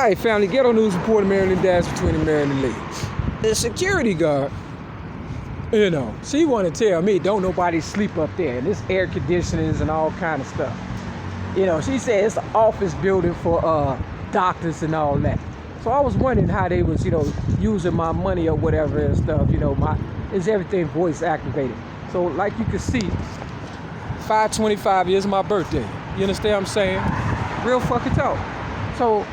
right, family, Ghetto News reporter Maryland Dash between the Maryland Leagues. The security guard, you know, she want to tell me don't nobody sleep up there, and this air conditionings and all kind of stuff. You know, she said it's an office building for doctors and all that. So I was wondering how they was, you know, using my money or whatever and stuff. You know, is everything voice activated? So like you can see, 5/25 is my birthday. You understand what I'm saying? Real fucking talk. So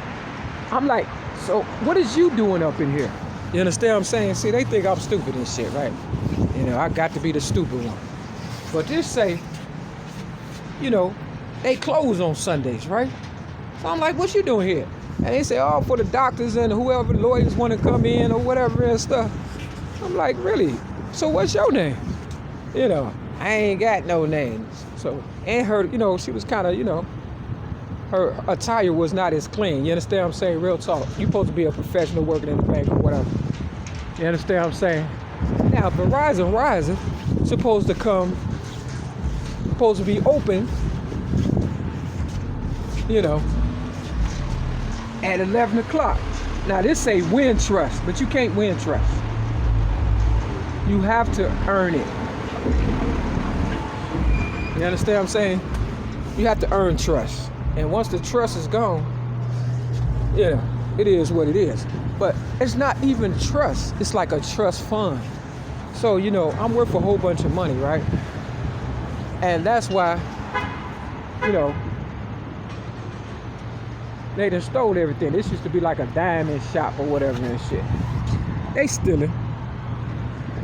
I'm like, so what is you doing up in here? You understand what I'm saying? See, they think I'm stupid and shit, right? You know, I got to be the stupid one. But this say, you know, they close on Sundays, right? So I'm like, what you doing here? And they say, oh, for the doctors and whoever lawyers want to come in or whatever and stuff. I'm like, really? So what's your name? You know, I ain't got no names. So, and her, you know, she was kind of, you know, her attire was not as clean. You understand what I'm saying? Real talk. You supposed to be a professional working in the bank or whatever. You understand what I'm saying? Now, Verizon supposed to be open, you know, at 11 o'clock. Now, this say win trust, but you can't win trust. You have to earn it. You understand what I'm saying? You have to earn trust. And once the trust is gone, yeah, it is what it is. But it's not even trust. It's like a trust fund. So, you know, I'm worth a whole bunch of money, right? And that's why, you know, they done stole everything. This used to be like a diamond shop or whatever and shit. They stealing.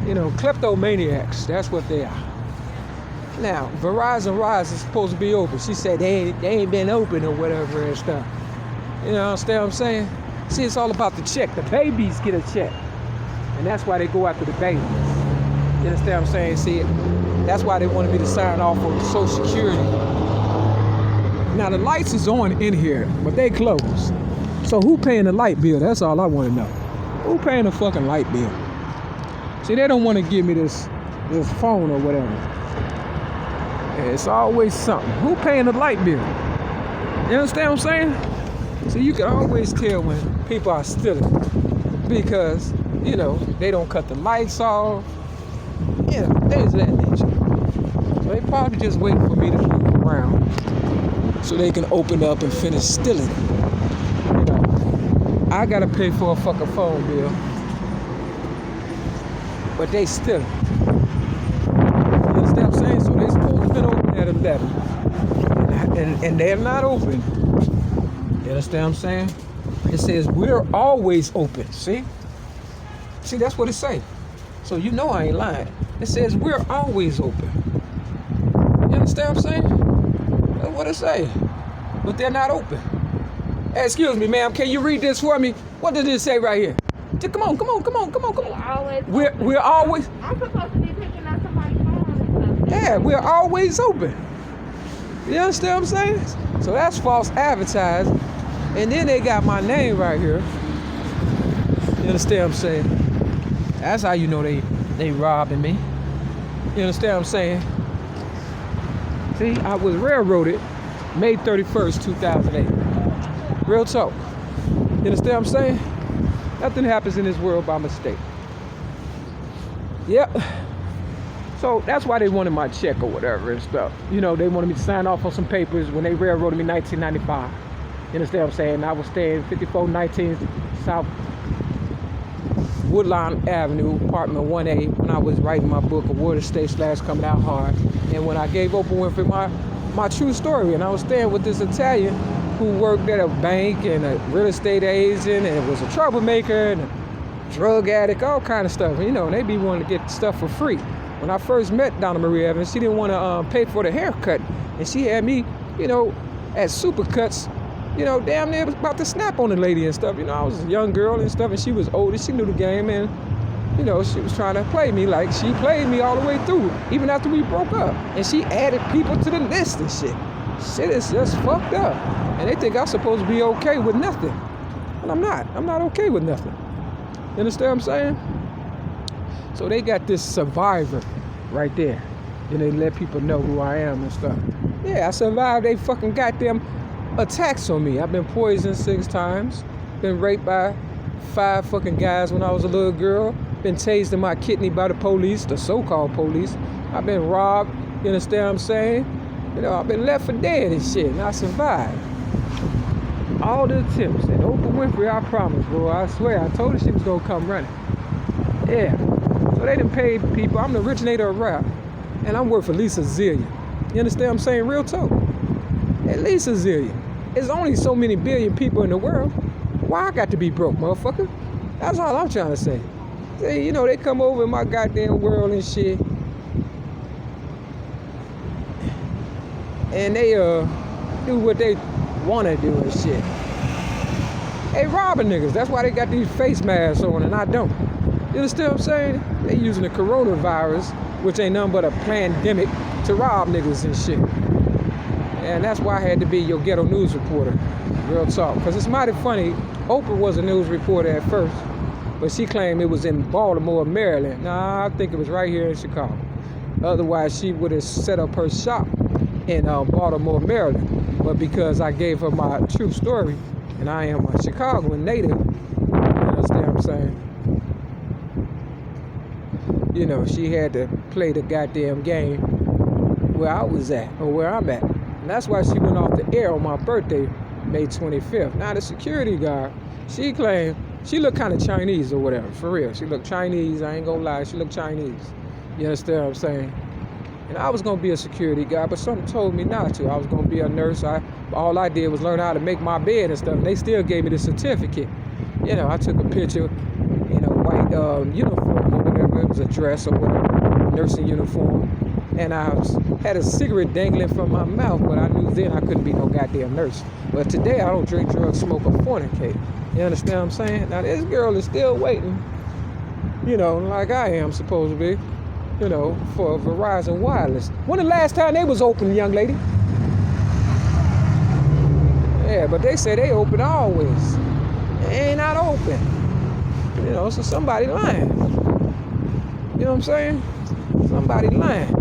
You know, kleptomaniacs. That's what they are. Now, Verizon is supposed to be open. She said they ain't been open or whatever and stuff. You know, understand what I'm saying? See, it's all about the check. The babies get a check. And that's why they go after the babies. You understand what I'm saying? See, that's why they wanted me to sign off on Social Security. Now, the lights is on in here, but they closed. So who paying the light bill? That's all I want to know. Who paying the fucking light bill? See, they don't want to give me this phone or whatever. It's always something. Who paying the light bill? You understand what I'm saying? So you can always tell when people are stealing because, you know, they don't cut the lights off. You know, things of that nature. So they probably just waiting for me to move around so they can open up and finish stealing. You know, I gotta pay for a fucking phone bill, but they stealing. You understand what I'm saying? So they supposed to have been open at 11, and they're not open. You understand what I'm saying? It says we're always open. See, that's what it say. So you know I ain't lying. It says we're always open. You understand what I'm saying? That's what it say. But they're not open. Hey, excuse me, ma'am. Can you read this for me? What does it say right here? Come on. We're always. I'm supposed to be picking up somebody's phone and stuff. Yeah, we're always open. You understand what I'm saying? So that's false advertising. And then they got my name right here. You understand what I'm saying? That's how you know they robbing me. You understand what I'm saying? See, I was railroaded May 31st, 2008. Real talk. You understand what I'm saying? Nothing happens in this world by mistake. Yep. So that's why they wanted my check or whatever and stuff. You know, they wanted me to sign off on some papers when they railroaded me in 1995. You understand what I'm saying? I was staying 5419 South Woodlawn Avenue, apartment 1A, when I was writing my book, Awarded State / Coming Out Hard. And when I gave Oprah Winfrey my true story, and I was staying with this Italian who worked at a bank and a real estate agent and was a troublemaker and a drug addict, all kind of stuff. You know, they be wanting to get stuff for free. When I first met Donna Marie Evans, she didn't want to pay for the haircut, and she had me, you know, at Supercuts, you know, damn near about to snap on the lady and stuff. You know, I was a young girl and stuff, and she was older. She knew the game, and, you know, she was trying to play me like she played me all the way through, even after we broke up. And she added people to the list and shit. Shit is just fucked up. And they think I'm supposed to be okay with nothing. And I'm not. I'm not okay with nothing. You understand what I'm saying? So they got this survivor right there. And they let people know who I am and stuff. Yeah, I survived they fucking goddamn attacks on me. I've been poisoned 6 times. Been raped by 5 fucking guys when I was a little girl. Been tased in my kidney by the police, the so-called police. I've been robbed, you understand what I'm saying? You know, I've been left for dead and shit, and I survived. All the attempts. And Oprah Winfrey, I promise, bro, I swear, I told her she was gonna come running. Yeah. So they done paid people. I'm the originator of rap, and I'm worth at least $1 zillion. You understand what I'm saying? Real talk. At least $1 zillion. There's only so many billion people in the world. Why I got to be broke, motherfucker? That's all I'm trying to say. See, you know, they come over in my goddamn world and shit. And they do what they want to do and shit. They robbing niggas. That's why they got these face masks on and I don't. You understand what I'm saying? They using the coronavirus, which ain't nothing but a pandemic, to rob niggas and shit. And that's why I had to be your ghetto news reporter. Real talk. Because it's mighty funny. Oprah was a news reporter at first, but she claimed it was in Baltimore, Maryland. Nah, I think it was right here in Chicago. Otherwise, she would have set up her shop in Baltimore, Maryland. But because I gave her my true story, and I am a Chicagoan native, you understand what I'm saying? You know, she had to play the goddamn game where I was at, or where I'm at. And that's why she went off the air on my birthday, May 25th. Now, the security guard, she claimed she looked kind of Chinese or whatever, for real. She looked Chinese, I ain't gonna lie, she looked Chinese. You understand what I'm saying? And I was gonna be a security guard, but something told me not to. I was gonna be a nurse. All I did was learn how to make my bed and stuff. And they still gave me the certificate. You know, I took a picture in a white uniform or whatever. It was a dress or whatever, nursing uniform. And I had a cigarette dangling from my mouth, but I knew then I couldn't be no goddamn nurse. But today I don't drink drugs, smoke, or fornicate. You understand what I'm saying? Now this girl is still waiting, you know, like I am supposed to be, you know, for Verizon Wireless. When the last time they was open, young lady? Yeah, but they say they open always. They ain't not open. You know, so somebody lying. You know what I'm saying? Somebody lying.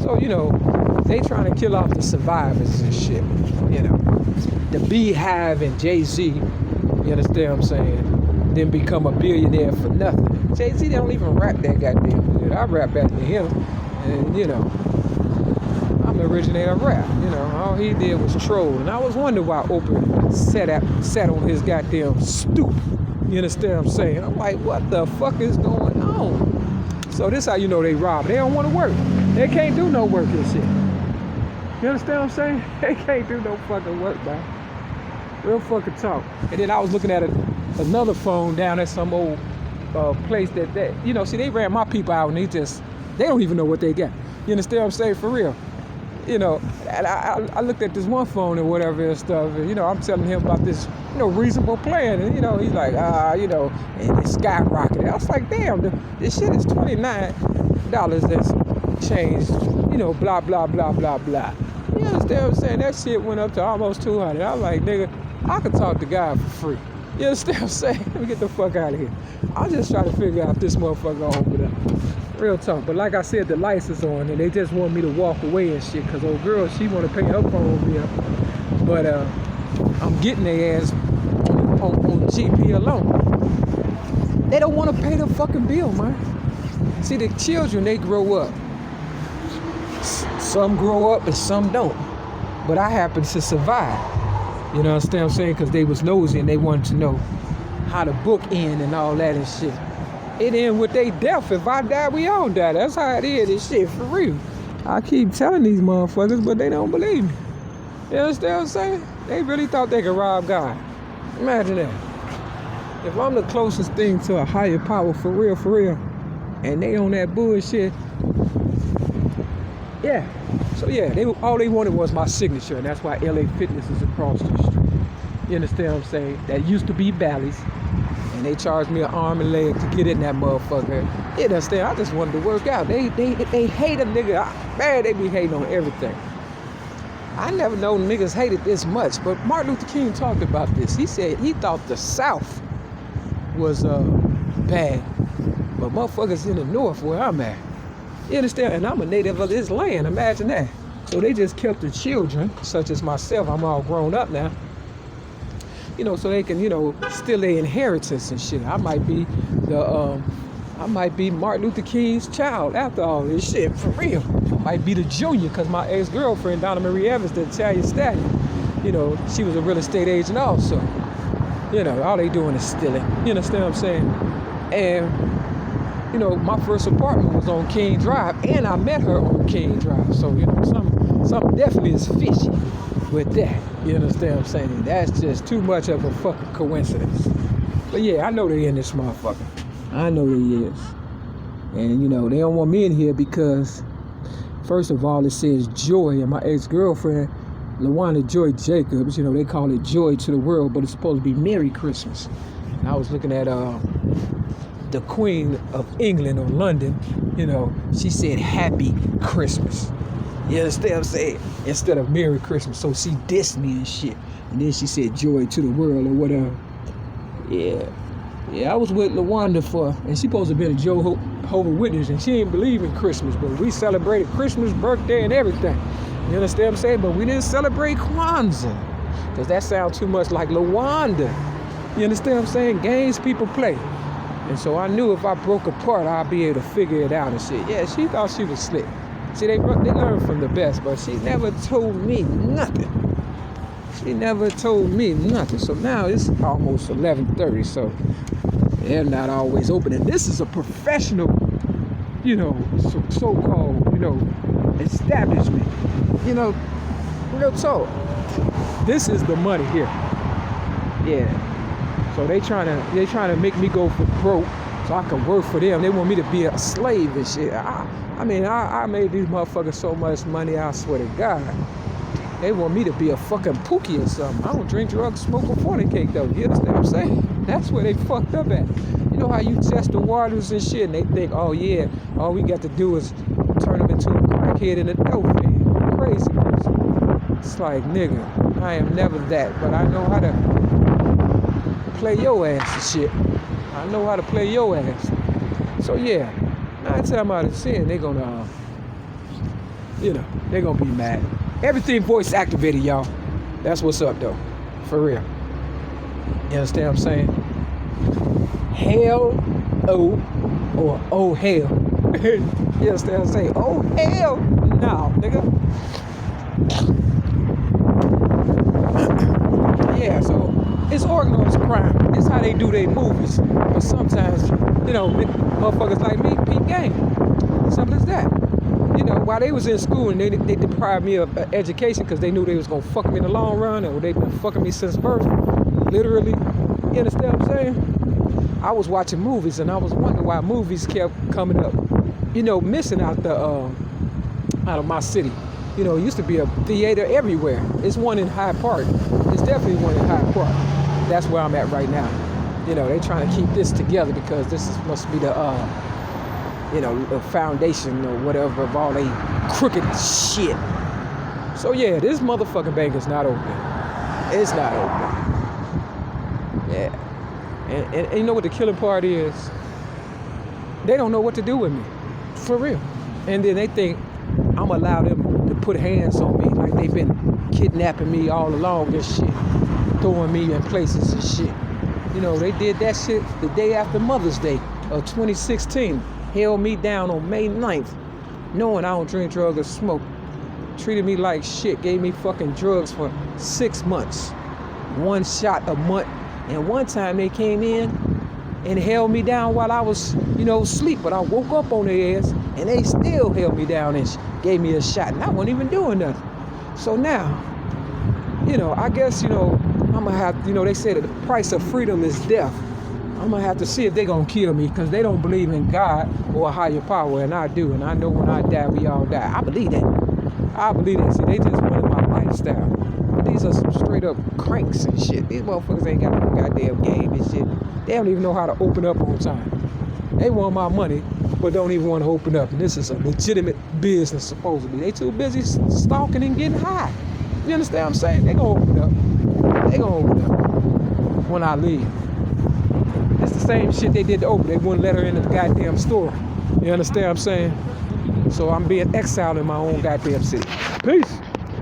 So, you know, they trying to kill off the survivors and shit. You know, the Beehive and Jay-Z, you understand what I'm saying, didn't become a billionaire for nothing. Jay-Z don't even rap that goddamn good. I rap better than him. And, you know, I'm the originator of rap. You know, all he did was troll. And I was wondering why Oprah sat on his goddamn stoop. You understand what I'm saying? I'm like, what the fuck is going on? So this how you know they rob. They don't want to work. They can't do no work and shit. You understand what I'm saying? They can't do no fucking work, man. Real fucking talk. And then I was looking at another phone down at some old place that, you know, see, they ran my people out and they don't even know what they got. You understand what I'm saying? For real. You know, and I looked at this one phone and whatever and stuff, and, you know, I'm telling him about this, you know, reasonable plan. And, you know, he's like, you know, and it skyrocketed. I was like, damn, this shit is $29 that's changed, you know, blah, blah, blah, blah, blah. You understand what I'm saying? That shit went up to almost 200. I was like, nigga, I could talk to God for free. You understand what I'm saying? Let me get the fuck out of here. I'm just trying to figure out if this motherfucker gonna open up. Real talk. But like I said, the lights is on and they just want me to walk away and shit, because old girl, she want to pay her phone bill. But I'm getting their ass on GP alone. They don't want to pay the fucking bill, man. See, the children, they grow up. Some grow up and some don't. But I happen to survive. You know what I'm saying? Because they was nosy and they wanted to know how to book in and all that and shit. It end with they death. If I die, we all die. That's how it is and shit, for real. I keep telling these motherfuckers, but they don't believe me. You understand what I'm saying? They really thought they could rob God. Imagine that. If I'm the closest thing to a higher power, for real, and they on that bullshit, yeah. So yeah, all they wanted was my signature, and that's why LA Fitness is across the street. You understand what I'm saying? That used to be Bally's, and they charged me an arm and leg to get in that motherfucker. You understand? I just wanted to work out. They hate a nigga. Man, they be hating on everything. I never known niggas hated this much, but Martin Luther King talked about this. He said he thought the South was bad, but motherfuckers in the North where I'm at. You understand? And I'm a native of this land. Imagine that. So they just kept the children, such as myself. I'm all grown up now. you know, so they can, you know, steal their inheritance and shit. I might be Martin Luther King's child after all this shit, for real. I might be the junior, because my ex-girlfriend, Donna Marie Evans, the Italian stallion, you know, she was a real estate agent also. You know, all they doing is stealing. You understand what I'm saying? And, you know, my first apartment was on King Drive, and I met her on King Drive. So, you know, something definitely is fishy with that. You understand what I'm saying? That's just too much of a fucking coincidence. But yeah, I know they in this motherfucker. I know they is. And, you know, they don't want me in here because, first of all, it says Joy, and my ex-girlfriend, LaWanda Joy Jacobs, you know, they call it Joy to the World, but it's supposed to be Merry Christmas. And I was looking at the Queen of England or London, you know, she said Happy Christmas. You understand what I'm saying? Instead of Merry Christmas. So she dissed me and shit. And then she said Joy to the World or whatever. Yeah, I was with LaWanda and she supposed to be a Jehovah's Witness, and she didn't believe in Christmas, but we celebrated Christmas, birthday, and everything. You understand what I'm saying? But we didn't celebrate Kwanzaa, because that sounds too much like LaWanda. You understand what I'm saying? Games people play. And so I knew if I broke apart, I'd be able to figure it out and shit. Yeah, she thought she was slick. See, they learn from the best, but she never told me nothing. She never told me nothing. So now it's almost 11:30, so they're not always open. And this is a professional, you know, so-called, you know, establishment. You know, real talk. This is the money here. Yeah. So they trying to make me go for broke so I can work for them. They want me to be a slave and shit. I made these motherfuckers so much money, I swear to God. They want me to be a fucking pookie or something. I don't drink drugs, smoke, or fornicate though. You understand what I'm saying? That's where they fucked up at. You know how you test the waters and shit, and they think, oh yeah, all we got to do is turn them into a crackhead and a dope man. Crazy person. It's like, nigga, I am never that, but I know how to play your ass and shit. I know how to play your ass. So yeah, 9 times out of 10, they're gonna, you know, they're gonna be mad. Everything voice activated, y'all. That's what's up, though. For real. You understand what I'm saying? Hell, oh, or oh, hell. You understand what I'm saying? Oh, hell, no, nigga. Yeah, so it's organized crime. It's how they do their movies. But sometimes, you know, motherfuckers like me peep game. Simple as that. You know, while they was in school and they deprived me of education because they knew they was going to fuck me in the long run, or they've been fucking me since birth, literally. You understand what I'm saying? I was watching movies and I was wondering why movies kept coming up, you know, missing out of my city. You know, it used to be a theater everywhere. It's one in Hyde Park. It's definitely one in Hyde Park. That's where I'm at right now. You know, they trying to keep this together because must be the you know, the foundation or whatever of all they crooked shit. So yeah, this motherfucking bank is not open. It's not open. Yeah. And you know what the killing part is? They don't know what to do with me. For real. And then they think I'm allow them to put hands on me like they've been kidnapping me all along and shit. Throwing me in places and shit. You know, they did that shit the day after Mother's Day of 2016. Held me down on May 9th, knowing I don't drink drugs or smoke. Treated me like shit, gave me fucking drugs for 6 months. 1 shot a month. And one time they came in and held me down while I was, you know, asleep. But I woke up on their ass and they still held me down and gave me a shot. And I wasn't even doing nothing. So now, you know, I guess, you know, I'm gonna have, you know, they say that the price of freedom is death. I'm gonna have to see if they're gonna kill me because they don't believe in God or a higher power, and I do. And I know when I die, we all die. I believe that. I believe that. See, they just wanted my lifestyle. But these are some straight up cranks and shit. These motherfuckers ain't got no goddamn game and shit. They don't even know how to open up on time. They want my money, but don't even want to open up. And this is a legitimate business, supposedly. They too busy stalking and getting high. You understand what I'm saying? They gonna open up. They gonna open up when I leave. It's the same shit they did to Oprah. They wouldn't let her in the goddamn store. You understand what I'm saying? So I'm being exiled in my own goddamn city. Peace.